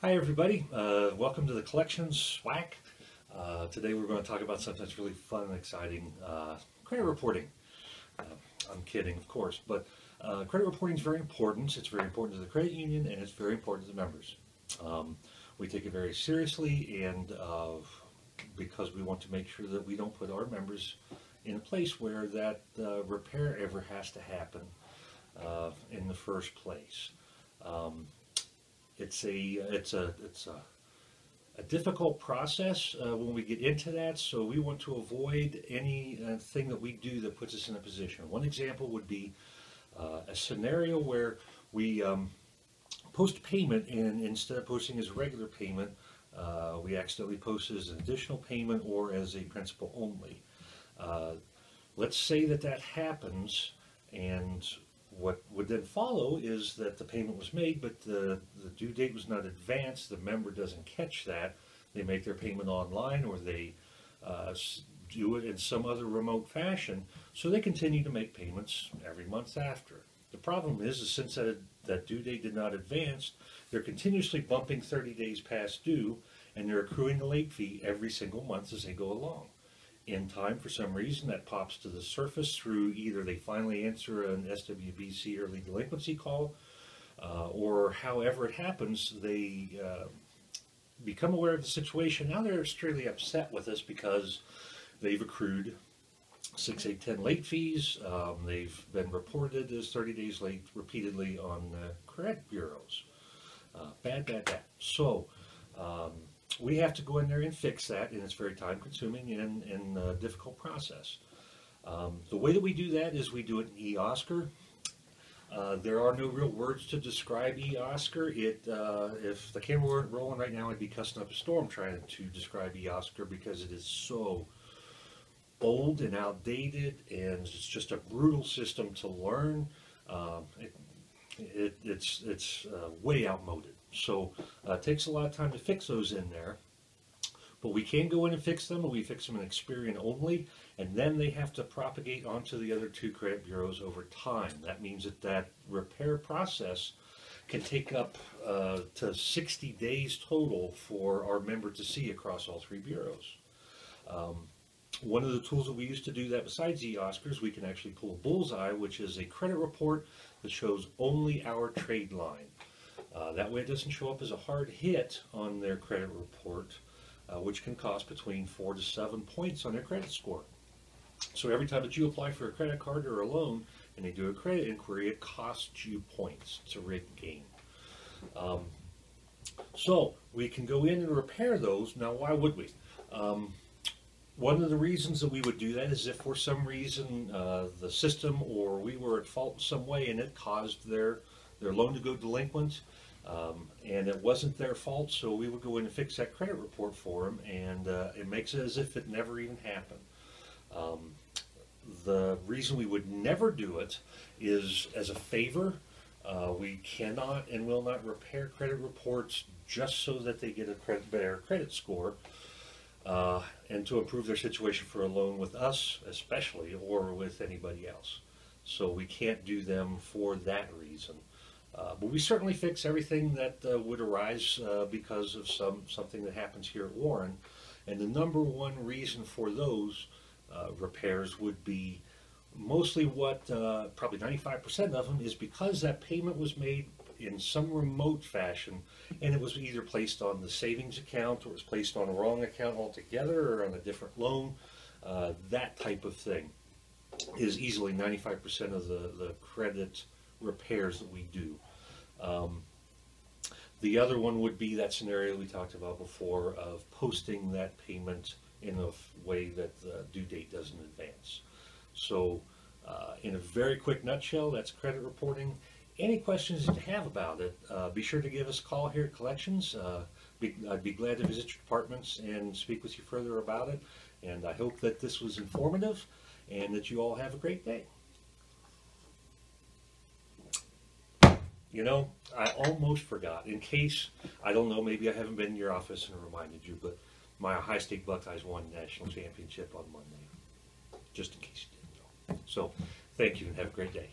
Hi everybody, welcome to the CollCredRptSWAK. Today we're going to talk about something that's really fun and exciting, credit reporting. I'm kidding, of course, but credit reporting is very important. It's very important to the credit union and it's very important to the members. We take it very seriously, and because we want to make sure that we don't put our members in a place where that repair ever has to happen in the first place. It's a difficult process when we get into that, so we want to avoid anything that we do that puts us in a position. One example would be a scenario where we post payment, and instead of posting as a regular payment, we accidentally post it as an additional payment or as a principal only. Let's say that happens, and what would then follow is that the payment was made, but the due date was not advanced. The member doesn't catch that. They make their payment online, or they do it in some other remote fashion, so they continue to make payments every month after. The problem is since that due date did not advance, they're continuously bumping 30 days past due, and they're accruing a late fee every single month as they go along. In time, for some reason, that pops to the surface through either they finally answer an SWBC early delinquency call, or however it happens, they become aware of the situation. Now they're extremely upset with us because they've accrued 6, 8, 10 late fees. They've been reported as 30 days late repeatedly on credit bureaus. Bad. So we have to go in there and fix that, and it's very time consuming and a difficult process. The way that we do that is we do it in eOscar. There are no real words to describe eOscar. If the camera weren't rolling right now, I'd be cussing up a storm trying to describe eOscar because it is so old and outdated, and it's just a brutal system to learn. It's way outmoded. So it takes a lot of time to fix those in there, but we can go in and fix them, and we fix them in Experian only, and then they have to propagate onto the other 2 credit bureaus over time. That means that repair process can take up to 60 days total for our member to see across all 3 bureaus. One of the tools that we use to do that besides eOscar is we can actually pull a bullseye, which is a credit report that shows only our trade line. That way it doesn't show up as a hard hit on their credit report, which can cost between 4 to 7 points on their credit score. So every time that you apply for a credit card or a loan and they do a credit inquiry, it costs you points. It's a rigged game. So we can go in and repair those. Now, why would we? One of the reasons that we would do that is if for some reason the system or we were at fault in some way and it caused their loan to go delinquent, and it wasn't their fault, so we would go in and fix that credit report for them, and it makes it as if it never even happened. The reason we would never do it is as a favor. We cannot and will not repair credit reports just so that they get a better credit score, and to improve their situation for a loan with us especially, or with anybody else. So we can't do them for that reason. But we certainly fix everything that would arise because of something that happens here at Warren. And the number one reason for those repairs would be mostly what, probably 95% of them, is because that payment was made in some remote fashion, and it was either placed on the savings account or it was placed on a wrong account altogether or on a different loan. That type of thing is easily 95% of the credit repairs that we do. The other one would be that scenario we talked about before of posting that payment in a way that the due date doesn't advance. So in a very quick nutshell, that's credit reporting. Any questions that you have about it, be sure to give us a call here at Collections. I'd be glad to visit your departments and speak with you further about it. And I hope that this was informative and that you all have a great day. You know, I almost forgot. In case, I don't know, maybe I haven't been in your office and reminded you, but my High State Buckeyes won national championship on Monday. Just in case you didn't know. So, thank you and have a great day.